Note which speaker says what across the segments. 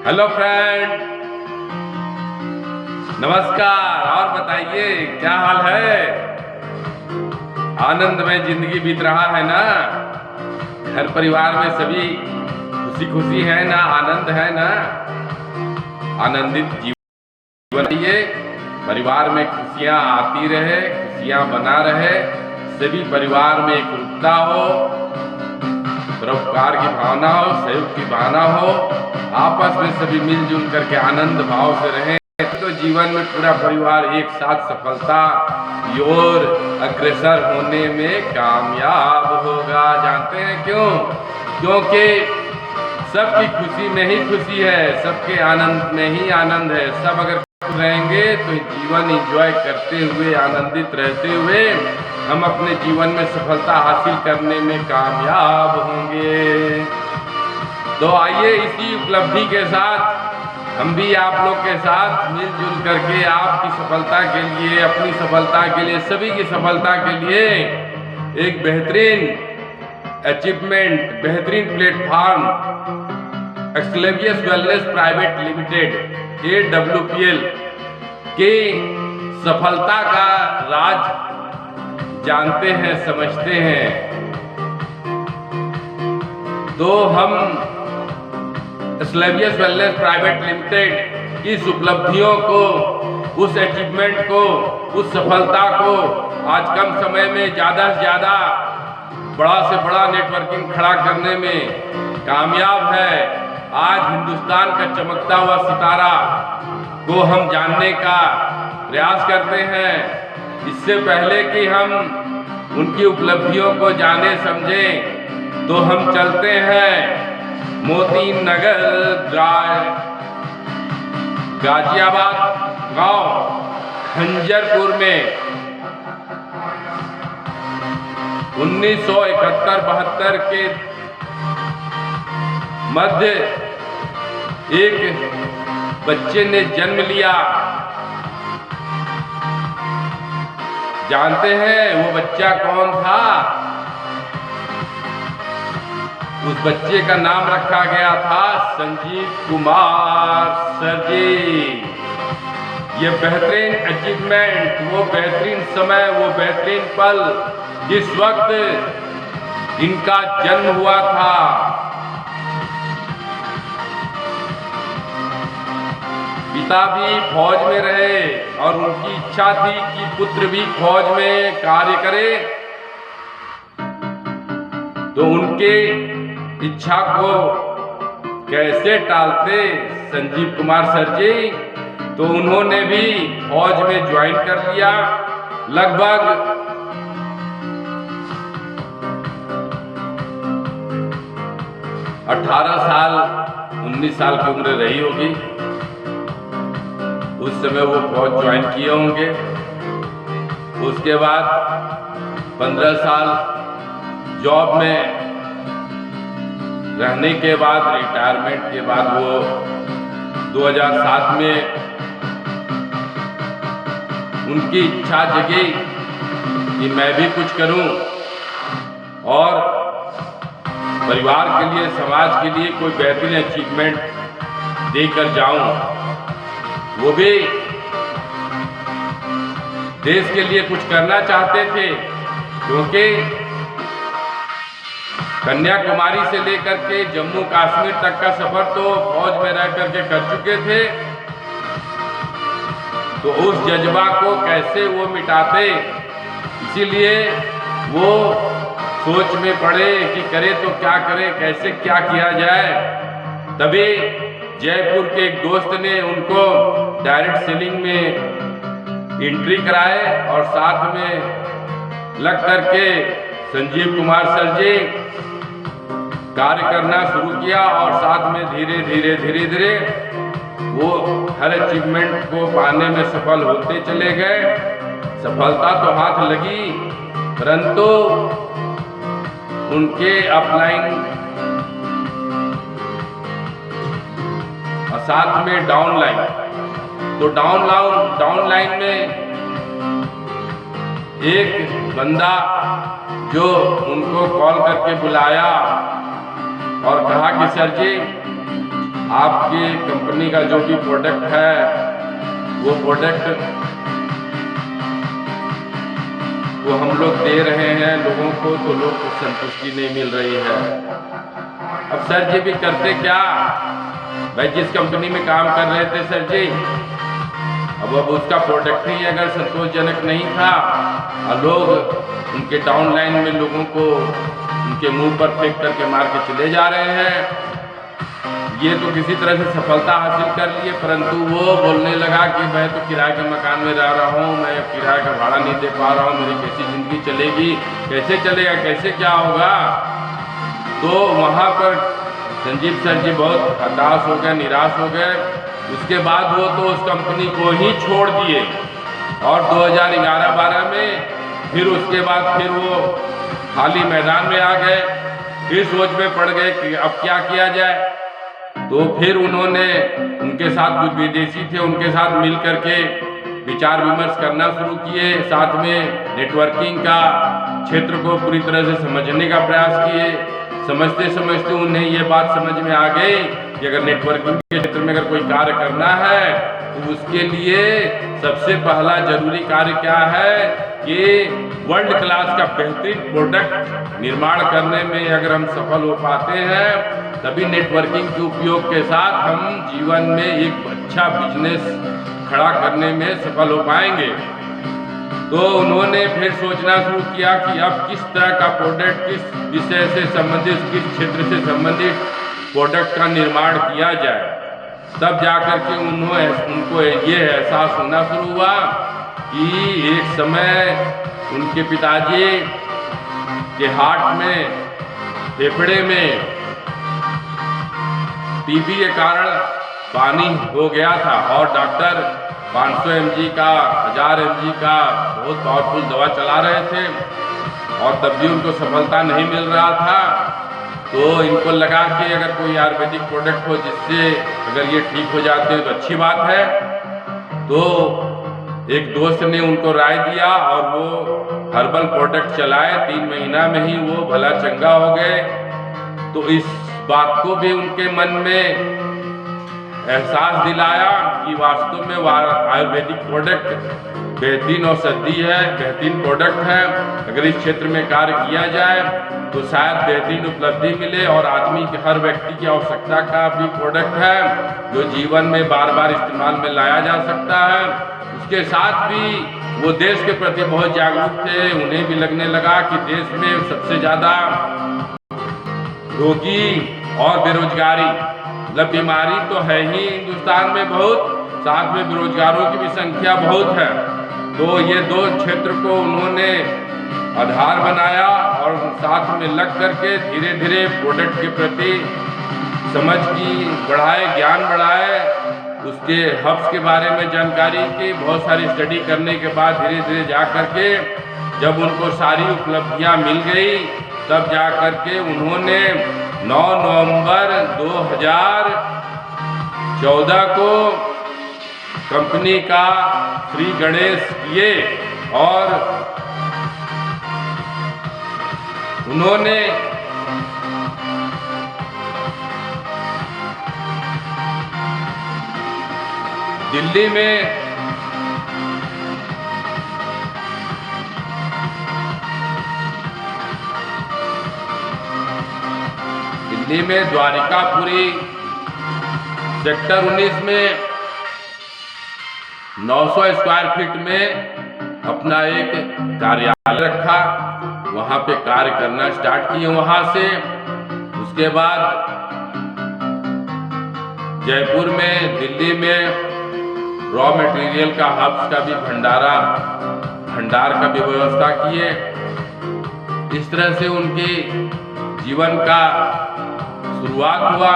Speaker 1: Hello friend, नमस्कार। और बताइए क्या हाल है? आनंद में जिंदगी बीत रहा है ना? घर परिवार में सभी खुशी खुशी है ना? आनंद है ना? आनंदित जीवन जिए, परिवार में खुशियां आती रहे, खुशियां बना रहे, सभी परिवार में एकजुटता हो, परोपकार की भावना हो, सहयोग की भावना हो, आपस में सभी मिलजुल करके आनंद भाव से रहें तो जीवन में पूरा परिवार एक साथ सफलता की ओर अग्रसर होने में कामयाब होगा। जानते हैं क्यों? क्योंकि सबकी खुशी में ही खुशी है, सबके आनंद में ही आनंद है। सब अगर खुश रहेंगे तो जीवन एंजॉय करते हुए, आनंदित रहते हुए हम अपने जीवन में सफलता हासिल करने में कामयाब होंगे। तो आइए इसी उपलब्धि के साथ हम भी आप लोग के साथ मिलजुल करके आपकी सफलता के लिए, अपनी सफलता के लिए, सभी की सफलता के लिए एक बेहतरीन अचीवमेंट, बेहतरीन प्लेटफॉर्म एक्सलेवियस वेलनेस प्राइवेट लिमिटेड AWPL की सफलता का राज जानते हैं, समझते हैं। तो हम एक्सलेवियस वेलनेस प्राइवेट लिमिटेड इस उपलब्धियों को, उस अचीवमेंट को, उस सफलता को आज कम समय में ज़्यादा से ज़्यादा, बड़ा से बड़ा नेटवर्किंग खड़ा करने में कामयाब है। आज हिंदुस्तान का चमकता हुआ सितारा को हम जानने का प्रयास करते हैं। इससे पहले कि हम उनकी उपलब्धियों को जाने समझें तो हम चलते हैं मोती नगर गाजियाबाद गांव खंजरपुर में 1971-72 के मध्य एक बच्चे ने जन्म लिया। जानते हैं वो बच्चा कौन था? उस बच्चे का नाम रखा गया था संजीव कुमार सर जी। ये बेहतरीन अचीवमेंट, वो बेहतरीन समय, वो बेहतरीन पल जिस वक्त इनका जन्म हुआ था, पिता भी फौज में रहे और उनकी इच्छा थी कि पुत्र भी फौज में कार्य करे। तो उनके इच्छा को कैसे टालते संजीव कुमार सर जी? तो उन्होंने भी फौज में ज्वाइन कर लिया। लगभग 18 साल, 19 साल की उम्र रही होगी उस समय वो फौज ज्वाइन किए होंगे। उसके बाद 15 साल जॉब में रहने के बाद, रिटायरमेंट के बाद वो 2007 में उनकी इच्छा जगी कि मैं भी कुछ करूं और परिवार के लिए, समाज के लिए कोई बेहतरीन अचीवमेंट देकर जाऊं। वो भी देश के लिए कुछ करना चाहते थे, क्योंकि कन्याकुमारी से लेकर के जम्मू कश्मीर तक का सफर तो फौज में रह करके कर चुके थे। तो उस जज्बा को कैसे वो मिटाते, इसीलिए वो सोच में पड़े कि करे तो क्या करे, कैसे क्या किया जाए। तभी जयपुर के एक दोस्त ने उनको डायरेक्ट सेलिंग में एंट्री कराए और साथ में लग करके संजीव कुमार सर जी कार्य करना शुरू किया और साथ में धीरे धीरे वो हर अचीवमेंट को पाने में सफल होते चले गए। सफलता तो हाथ लगी, परंतु उनके अपलाइन और साथ में डाउनलाइन, तो डाउनलाइन में एक बंदा जो उनको कॉल करके बुलाया और कहा कि सर जी आपकी कंपनी का जो भी प्रोडक्ट है वो प्रोडक्ट वो हम लोग दे रहे हैं लोगों को, तो लोग को संतुष्टि नहीं मिल रही है। अब सर जी भी करते क्या, भाई जिस कंपनी में काम कर रहे थे सर जी, अब उसका प्रोडक्ट ही अगर संतोषजनक नहीं था और लोग उनके डाउनलाइन में लोगों को उनके मुंह पर फेंक करके मार के चले जा रहे हैं। ये तो किसी तरह से सफलता हासिल कर लिए, परंतु वो बोलने लगा कि मैं तो किराए के मकान में रह रहा हूँ, मैं किराए का भाड़ा नहीं दे पा रहा हूँ, मेरी कैसी ज़िंदगी चलेगी, कैसे चलेगा, कैसे क्या होगा। तो वहाँ पर संजीव सर जी बहुत हताश हो गए, निराश हो गए। उसके बाद वो तो उस कंपनी को ही छोड़ दिए और 2011-12 में फिर उसके बाद फिर वो खाली मैदान में आ गए। फिर सोच में पड़ गए कि अब क्या किया जाए। तो फिर उन्होंने उनके साथ जो विदेशी थे उनके साथ मिल करके विचार विमर्श करना शुरू किए, साथ में नेटवर्किंग का क्षेत्र को पूरी तरह से समझने का प्रयास किए। समझते समझते उन्हें ये बात समझ में आ गई कि अगर नेटवर्किंग के क्षेत्र में अगर कोई कार्य करना है तो उसके लिए सबसे पहला जरूरी कार्य क्या है कि वर्ल्ड क्लास का बेहतरीन प्रोडक्ट निर्माण करने में अगर हम सफल हो पाते हैं तभी नेटवर्किंग के उपयोग के साथ हम जीवन में एक अच्छा बिजनेस खड़ा करने में सफल हो पाएंगे। तो उन्होंने फिर सोचना शुरू किया कि अब किस तरह का प्रोडक्ट, किस विषय से संबंधित, किस क्षेत्र से संबंधित प्रोडक्ट का निर्माण किया जाए। तब जाकर के उनको ये एहसास होना शुरू हुआ कि एक समय उनके पिताजी के हार्ट में, फेफड़े में टीबी के कारण पानी हो गया था और डॉक्टर 500 mg का, 1000 mg का बहुत पावरफुल दवा चला रहे थे और तब भी उनको सफलता नहीं मिल रहा था। तो इनको लगा कि अगर कोई आयुर्वेदिक प्रोडक्ट हो जिससे अगर ये ठीक हो जाते हैं तो अच्छी बात है। तो एक दोस्त ने उनको राय दिया और वो हर्बल प्रोडक्ट चलाए। 3 महीना में ही वो भला चंगा हो गए। तो इस बात को भी उनके मन में एहसास दिलाया कि वास्तव में आयुर्वेदिक प्रोडक्ट बेहतरीन औषधि है, बेहतरीन प्रोडक्ट है। अगर इस क्षेत्र में कार्य किया जाए तो शायद बेहतरीन उपलब्धि मिले और आदमी के, हर व्यक्ति की आवश्यकता का भी प्रोडक्ट है जो जीवन में बार बार इस्तेमाल में लाया जा सकता है। उसके साथ भी वो देश के प्रति बहुत जागरूक थे। उन्हें भी लगने लगा कि देश में सबसे ज़्यादा रोगी और बेरोजगारी, मतलब बीमारी तो है ही हिंदुस्तान में बहुत, साथ में बेरोजगारों की भी संख्या बहुत है। तो ये दो क्षेत्र को उन्होंने आधार बनाया और साथ में लग करके धीरे धीरे प्रोडक्ट के प्रति समझ की बढ़ाए, ज्ञान बढ़ाए, उसके हब्स के बारे में जानकारी की। बहुत सारी स्टडी करने के बाद धीरे धीरे जा करके जब उनको सारी उपलब्धियां मिल गई तब जा करके उन्होंने 9 नवंबर 2014 को कंपनी का श्री गणेश किए और उन्होंने दिल्ली में द्वारिकापुरी सेक्टर 19 में 900 स्क्वायर फीट में अपना एक कार्यालय रखा। वहाँ पे कार्य करना स्टार्ट किए वहाँ से। उसके बाद जयपुर में, दिल्ली में रॉ मटेरियल का हब्स का भी भंडार का भी व्यवस्था किए। इस तरह से उनकी जीवन का शुरुआत हुआ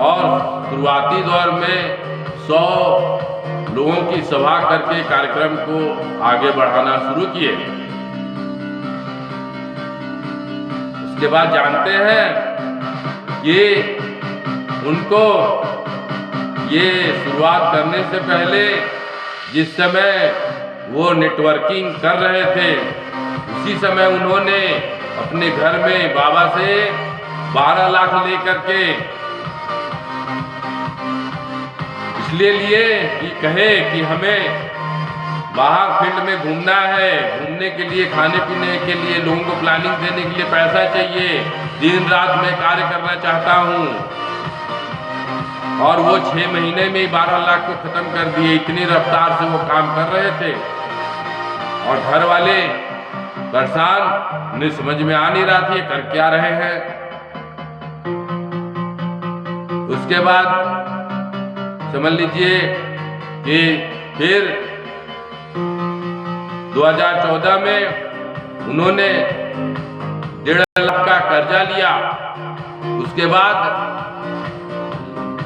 Speaker 1: और शुरुआती दौर में 100 लोगों की सभा करके कार्यक्रम को आगे बढ़ाना शुरू किए। उसके बाद जानते हैं कि उनको ये शुरुआत करने से पहले जिस समय वो नेटवर्किंग कर रहे थे उसी समय उन्होंने अपने घर में बाबा से 12 लाख लेकर के इसलिए लिए कि कहे कि हमें बाहर फील्ड में घूमना है, घूमने के लिए, खाने पीने के लिए, लोगों को प्लानिंग देने के लिए पैसा चाहिए, दिन रात मैं कार्य करना चाहता हूं। और वो 6 महीने में ही 12 लाख को खत्म कर दिए, इतनी रफ्तार से वो काम कर रहे थे। और घर वाले परेशान, उन्हें समझ में आ नहीं रहा था कर क्या रहे हैं। उसके बाद समझ लीजिए कि फिर 2014 में उन्होंने 1.5 लाख का कर्जा लिया। उसके बाद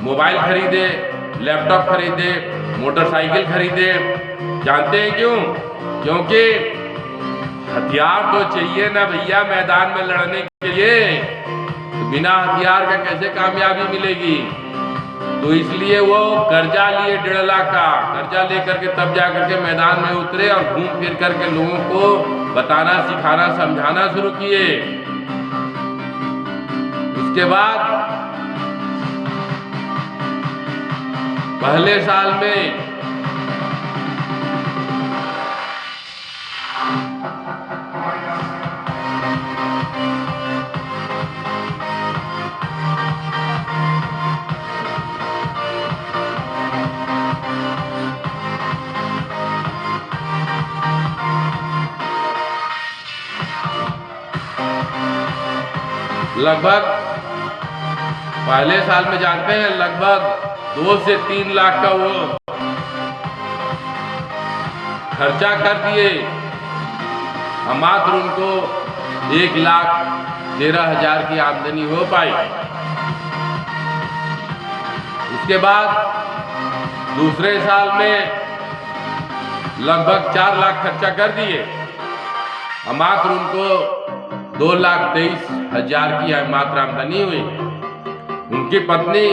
Speaker 1: मोबाइल खरीदे, लैपटॉप खरीदे, मोटरसाइकिल खरीदे। जानते हैं क्यों? क्योंकि हथियार तो चाहिए ना भैया मैदान में लड़ने के लिए, तो बिना हथियार का कैसे कामयाबी मिलेगी। तो इसलिए वो कर्जा लिए 1.5 लाख का कर्जा लेकर के तब जा करके मैदान में उतरे और घूम फिर करके लोगों को बताना, सिखाना, समझाना शुरू किए। उसके बाद पहले साल में लगभग पहले साल में जानते हैं लगभग 2 से 3 लाख का वो खर्चा कर दिए। मात्र उनको 1,13,000 की आमदनी हो पाई। उसके बाद दूसरे साल में लगभग 4 लाख खर्चा कर दिए। मात्र उनको 2,23,000 की मात्र आमदनी हुई। उनकी पत्नी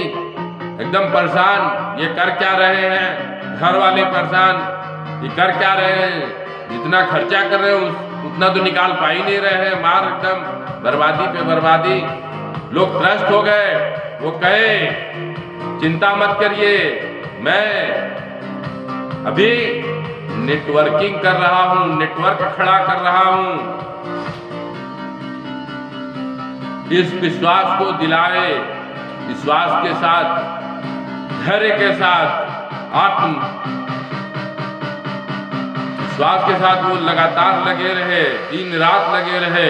Speaker 1: एकदम परेशान, ये कर क्या रहे हैं। घर वाले परेशान, ये कर क्या रहे हैं, जितना खर्चा कर रहे हैं उतना तो निकाल पा ही नहीं रहे हैं। मार एकदम बर्बादी पे बर्बादी। लोग त्रस्त हो गए। वो कहे चिंता मत करिए, मैं अभी नेटवर्किंग कर रहा हूं, नेटवर्क खड़ा कर रहा हूं। इस विश्वास को दिलाए, विश्वास के साथ, धैर्य के साथ, आत्म विश्वास के साथ वो लगातार लगे रहे, दिन रात लगे रहे।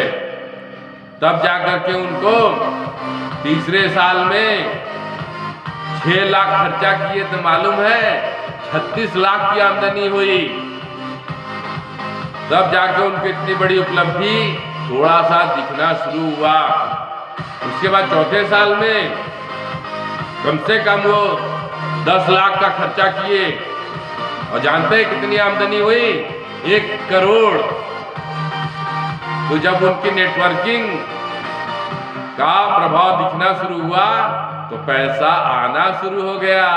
Speaker 1: तब जाकर के उनको तीसरे साल में 6 लाख खर्चा किए तो मालूम है 36 लाख की आमदनी हुई। तब जाकर उनकी इतनी बड़ी उपलब्धि थोड़ा सा दिखना शुरू हुआ। उसके बाद चौथे साल में कम से कम वो 10 लाख का खर्चा किए। और जानते हैं कितनी आमदनी हुई? 1 करोड़। तो जब उनकी नेटवर्किंग का प्रभाव दिखना शुरू हुआ तो पैसा आना शुरू हो गया।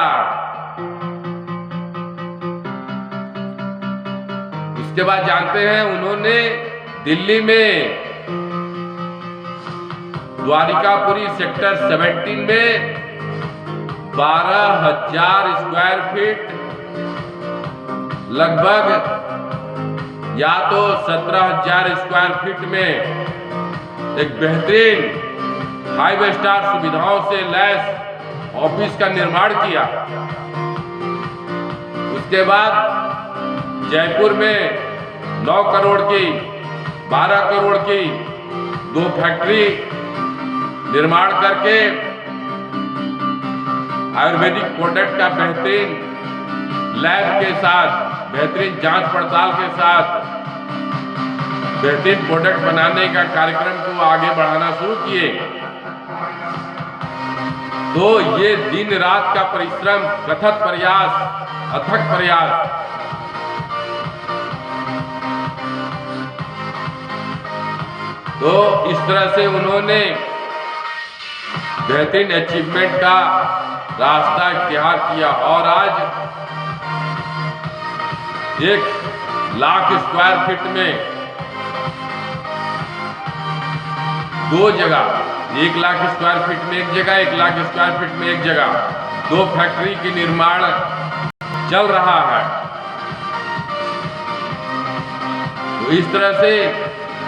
Speaker 1: उसके बाद जानते हैं उन्होंने दिल्ली में द्वारिकापुरी सेक्टर 17 में 12,000 स्क्वायर फीट, लगभग या तो 17,000 स्क्वायर फीट में एक बेहतरीन 5 स्टार सुविधाओं से लैस ऑफिस का निर्माण किया। उसके बाद जयपुर में 9 करोड़ की, 12 करोड़ की 2 फैक्ट्री निर्माण करके आयुर्वेदिक प्रोडक्ट का बेहतरीन लैब के साथ, बेहतरीन जांच पड़ताल के साथ बेहतरीन प्रोडक्ट बनाने का कार्यक्रम को आगे बढ़ाना शुरू किए। तो ये दिन रात का परिश्रम, कथक प्रयास, अथक प्रयास, तो इस तरह से उन्होंने बेहतरीन अचीवमेंट का रास्ता इख्तियार किया। और आज 1 लाख स्क्वायर फीट में 2 जगह, 1 लाख स्क्वायर फीट में एक जगह, 1 लाख स्क्वायर फीट में एक जगह, 2 फैक्ट्री की निर्माण चल रहा है। तो इस तरह से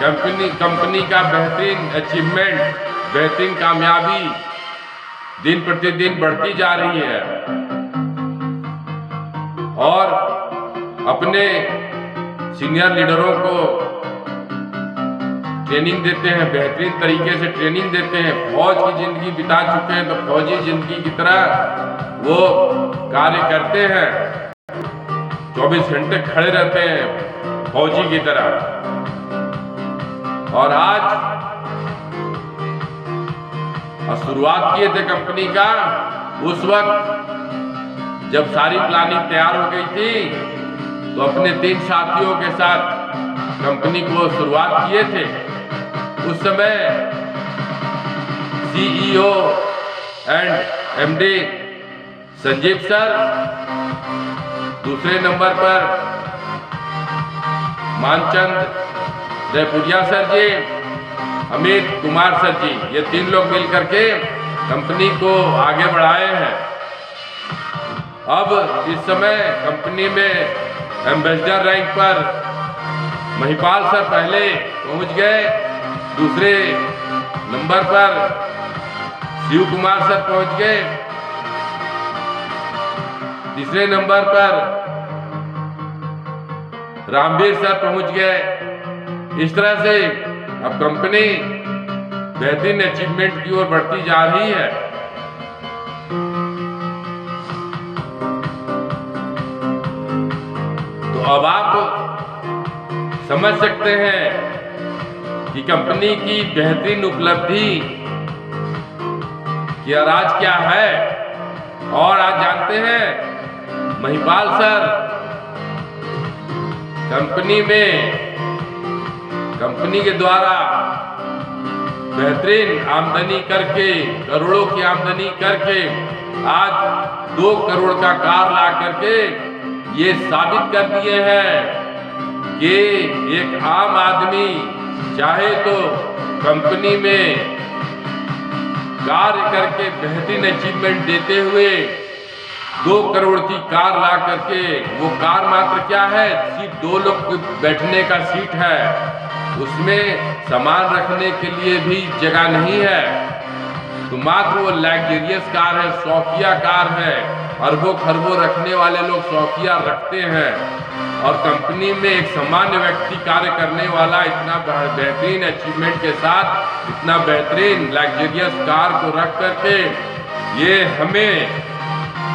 Speaker 1: कंपनी का बेहतरीन अचीवमेंट, बेहतरीन कामयाबी दिन प्रतिदिन बढ़ती जा रही है और अपने सीनियर लीडरों को ट्रेनिंग देते हैं, बेहतरीन तरीके से ट्रेनिंग देते हैं। फौज की जिंदगी बिता चुके हैं तो फौजी जिंदगी की तरह वो कार्य करते हैं, 24 घंटे खड़े रहते हैं फौजी की तरह। और आज शुरुआत किए थे कंपनी का, उस वक्त जब सारी प्लानिंग तैयार हो गई थी तो अपने 3 साथियों के साथ कंपनी को शुरुआत किए थे। उस समय CEO and MD Sanjeev sir, दूसरे नंबर पर मानचंद जयपुरिया सर जी, अमित कुमार सर जी, ये 3 लोग मिलकर के कंपनी को आगे बढ़ाए हैं। अब इस समय कंपनी में एम्बेसडर रैंक पर महिपाल सर पहले पहुंच गए, दूसरे नंबर पर शिव कुमार सर पहुंच गए, तीसरे नंबर पर रामवीर सर पहुंच गए। इस तरह से अब कंपनी बेहतरीन अचीवमेंट की ओर बढ़ती जा रही है। तो अब आप समझ सकते हैं कि कंपनी की बेहतरीन उपलब्धि कि राज क्या है। और आज जानते हैं महिपाल सर कंपनी के द्वारा बेहतरीन आमदनी करके, करोड़ों की आमदनी करके आज 2 करोड़ का कार ला करके ये साबित कर दिए हैं कि एक आम आदमी चाहे तो कंपनी में कार्य करके बेहतरीन अचीवमेंट देते हुए 2 करोड़ की कार ला करके, वो कार मात्र क्या है, सिर्फ 2 लोग बैठने का सीट है, उसमें सामान रखने के लिए भी जगह नहीं है। तो मात्र वो लग्जरियस कार है, शौकिया कार है। अरबों खरबों रखने वाले लोग शौकिया रखते हैं और कंपनी में एक सामान्य व्यक्ति कार्य करने वाला इतना बेहतरीन अचीवमेंट के साथ इतना बेहतरीन लग्जरियस कार को रख करके ये हमें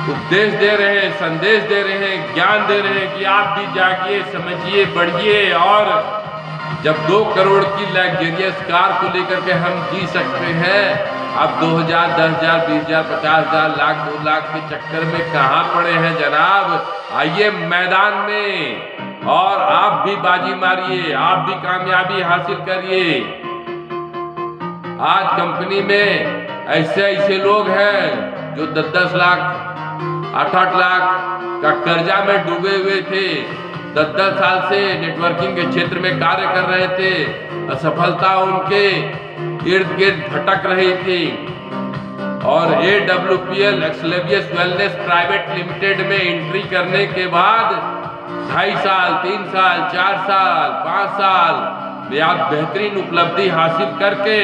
Speaker 1: उपदेश दे रहे हैं, संदेश दे रहे हैं, ज्ञान दे रहे हैं कि आप भी जागिए, समझिए, बढ़िए। और जब 2 करोड़ की लग्जरियस कार को लेकर के हम जी सकते हैं, अब 2000, 10,000, 20,000, 50,000, लाख, 2 लाख के चक्कर में कहाँ पड़े हैं जनाब। आइए मैदान में और आप भी बाजी मारिए, आप भी कामयाबी हासिल करिए। आज कंपनी में ऐसे लोग हैं जो 10-10 लाख, 8-8 लाख का कर्जा में डूबे हुए थे, 10-10 साल से नेटवर्किंग के क्षेत्र में कार्य कर रहे थे, असफलता उनके इर्द गिर्द भटक रही थी और AWPL एक्सलेवियस वेलनेस प्राइवेट लिमिटेड में एंट्री करने के बाद 2.5 साल, 3 साल, 4 साल, 5 साल बेहतरीन उपलब्धि हासिल करके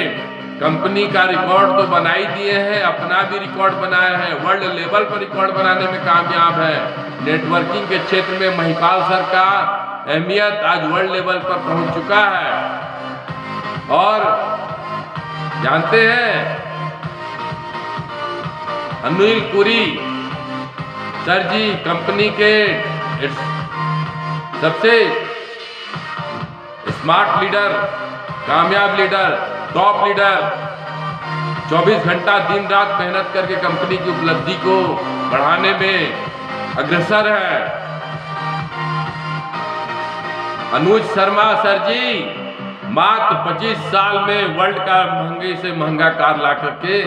Speaker 1: कंपनी का रिकॉर्ड तो बना ही दिए हैं, अपना भी रिकॉर्ड बनाया है, वर्ल्ड लेवल पर रिकॉर्ड बनाने में कामयाब है। नेटवर्किंग que क्षेत्र में महिपाल सर का अहमियत आज वर्ल्ड लेवल पर पहुंच चुका है। और जानते हैं अनिल पुरी सर जी कंपनी के सबसे स्मार्ट लीडर, कामयाब लीडर, टॉप लीडर, 24 घंटा दिन रात मेहनत करके कंपनी की उपलब्धि को बढ़ाने में अग्रसर है। अनुज शर्मा सर जी मात्र 25 साल में वर्ल्ड का महंगे से महंगा कार ला करके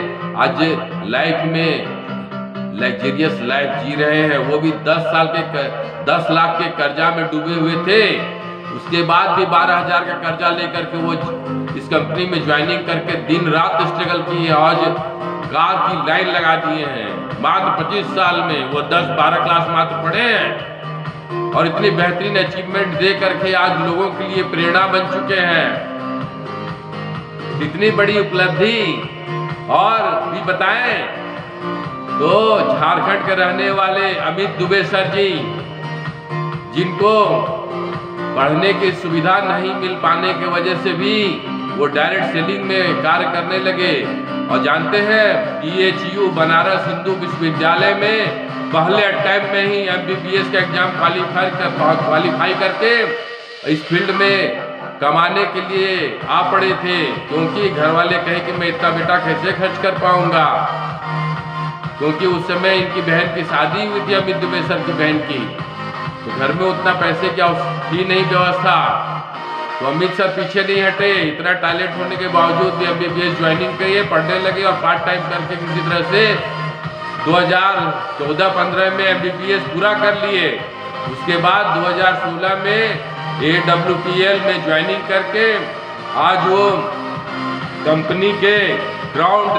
Speaker 1: आज लाइफ में लग्जरियस लाइफ जी रहे हैं। वो भी 10 लाख के कर्जा में डूबे हुए थे, उसके बाद भी 12,000 का कर्जा लेकर के वो इस कंपनी में ज्वाइनिंग करके दिन रात स्ट्रगल की। आज कार की लाइन लगा दिए हैं। मात्र 25 साल में वो 10-12 क्लास मात्र पढ़े हैं और इतनी बेहतरीन अचीवमेंट दे करके आज लोगों के लिए प्रेरणा बन चुके हैं। इतनी बड़ी उपलब्धि और भी बताएं तो झारखंड के रहने वाले अमित दुबे सर जी, जिनको पढ़ने की सुविधा नहीं मिल पाने की वजह से भी वो डायरेक्ट सेलिंग में कार्य करने लगे। और जानते हैं BHU बनारस हिंदू विश्वविद्यालय में पहले अटेम्प्ट में ही MBBS का एग्जाम क्वालिफाई करके इस फील्ड में कमाने के लिए आ पड़े थे, क्योंकि घर वाले कहे कि मैं इतना बेटा कैसे खर्च कर पाऊंगा, क्योंकि उस समय इनकी बहन की शादी हुई थी, अमित दुबे सर की बहन की, तो घर में उतना पैसे क्या थी नहीं व्यवस्था। तो अमित सर पीछे नहीं हटे, इतना टैलेंट होने के बावजूद भी MBBS ज्वाइनिंग किए, पढ़ने लगे और पार्ट टाइम करके किसी तरह से 2014-15 में MBBS पूरा कर लिए। उसके बाद 2016 में AWPL में ज्वाइनिंग करके आज वो कंपनी के ग्राउंड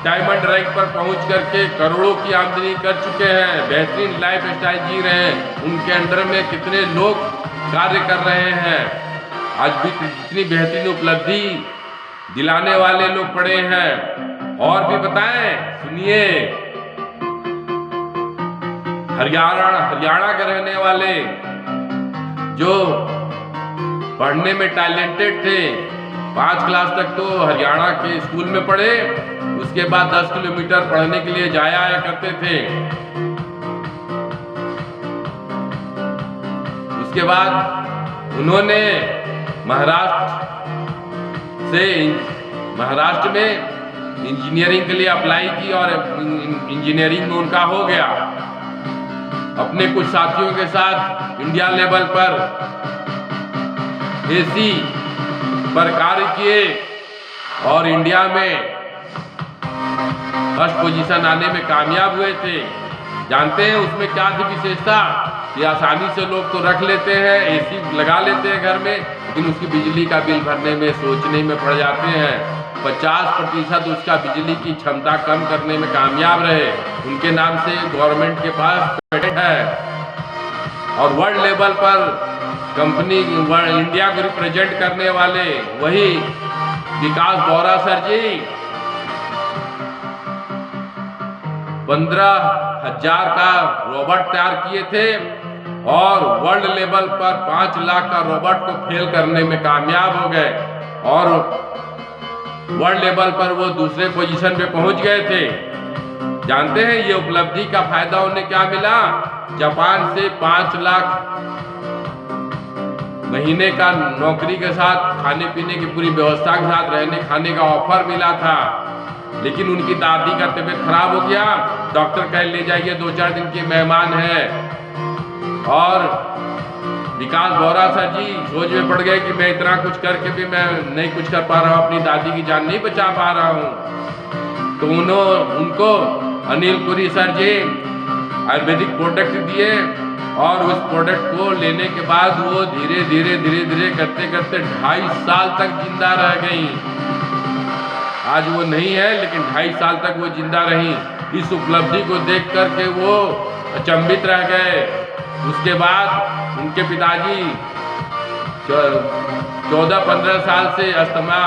Speaker 1: डायमंड रैंक पर पहुंच करके करोड़ों की आमदनी कर चुके हैं, बेहतरीन लाइफ स्टाइल जी रहे हैं। उनके अंडर में कितने लोग कार्य कर रहे हैं। आज भी इतनी बेहतरीन उपलब्धि दिलाने वाले लोग पड़े हैं। और भी बताएं, सुनिए, हरियाणा के रहने वाले जो पढ़ने में टैलेंटेड थे, 5 क्लास तक तो हरियाणा के स्कूल में पढ़े, उसके बाद 10 किलोमीटर पढ़ने के लिए जाया आया करते थे। उसके बाद उन्होंने महाराष्ट्र में इंजीनियरिंग के लिए अप्लाई की और इंजीनियरिंग में उनका हो गया। अपने कुछ साथियों के साथ इंडिया लेवल पर AC पर कार्य किए और इंडिया में फर्स्ट पोजीशन आने में कामयाब हुए थे। जानते हैं उसमें क्या थी विशेषता? कि आसानी से लोग तो रख लेते हैं, AC लगा लेते हैं घर में, लेकिन उसकी बिजली का बिल भरने में सोचने में पड़ जाते हैं। 50% उसका बिजली की क्षमता कम करने में कामयाब रहे। उनके नाम से गवर्नमेंट के पास पेटेंट है। और वर्ल्ड लेवल पर कंपनी इंडिया को रिप्रेजेंट करने वाले वही विकास बोरा सर जी 15,000 का रोबोट तैयार किए थे और वर्ल्ड लेवल पर 5 लाख का रोबोट को फेल करने में कामयाब हो गए और वर्ल्ड लेवल पर वो दूसरे पोजीशन पे पहुंच गए थे। जानते हैं ये उपलब्धि का फायदा उन्हें क्या मिला? जापान से 5 लाख महीने का नौकरी के साथ खाने पीने की पूरी व्यवस्था के साथ रहने खाने का ऑफर मिला था। लेकिन उनकी दादी का तबीयत खराब हो गया, डॉक्टर कह ले जाइए 2-4 दिन के मेहमान हैं। और विकास बोरा सर जी सोच में पड़ गए कि मैं इतना कुछ करके भी मैं नहीं कुछ कर पा रहा हूँ, अपनी दादी की जान नहीं बचा पा रहा हूँ। तो उनको अनिल पुरी सर जी आयुर्वेदिक प्रोडक्ट दिए और उस प्रोडक्ट को लेने के बाद वो धीरे धीरे करते 2.5 साल तक जिंदा रह गई। आज वो नहीं है लेकिन 2.5 साल तक वो जिंदा रही। इस उपलब्धि को देख करके वो अचंभित रह गए। उसके बाद उनके पिताजी 14-15 साल से अस्थमा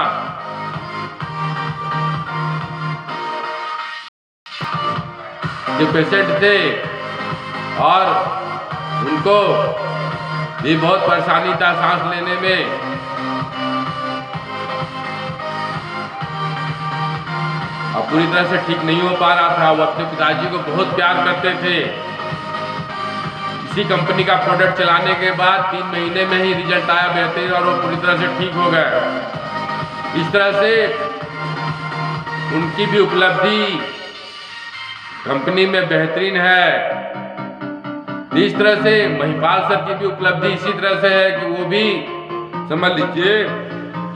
Speaker 1: के पेशेंट थे और उनको भी बहुत परेशानी था सांस लेने में। और पूरी तरह से ठीक नहीं हो पा रहा था। वो अपने पिताजी को बहुत प्यार करते थे। इसी कंपनी का प्रोडक्ट चलाने के बाद 3 महीने में ही रिजल्ट आया बेहतरीन और वो पूरी तरह से ठीक हो गए। इस तरह से उनकी भी उपलब्धि कंपनी में बेहतरीन है। इस तरह से महिपाल सर की भी उपलब्धि इसी तरह से है कि वो भी समझ लीजिए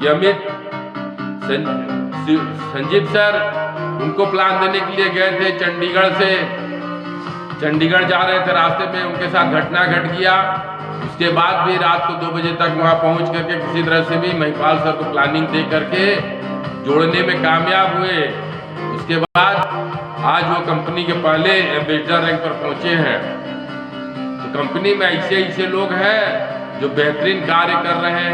Speaker 1: कि अमित संजीव सर उनको प्लान देने के लिए गए थे चंडीगढ़ जा रहे थे, रास्ते में उनके साथ घटना घट गया। उसके बाद भी रात को 2 बजे तक वहां पहुंच करके किसी तरह से भी महिपाल सर को प्लानिंग दे करके जोड़ने में कामयाब हुए उसके बाद आज वो कंपनी के पहले एम्बेसडर रैंक पर पहुंचे हैं। तो कंपनी में ऐसे ऐसे लोग हैं जो बेहतरीन कार्य कर रहे हैं।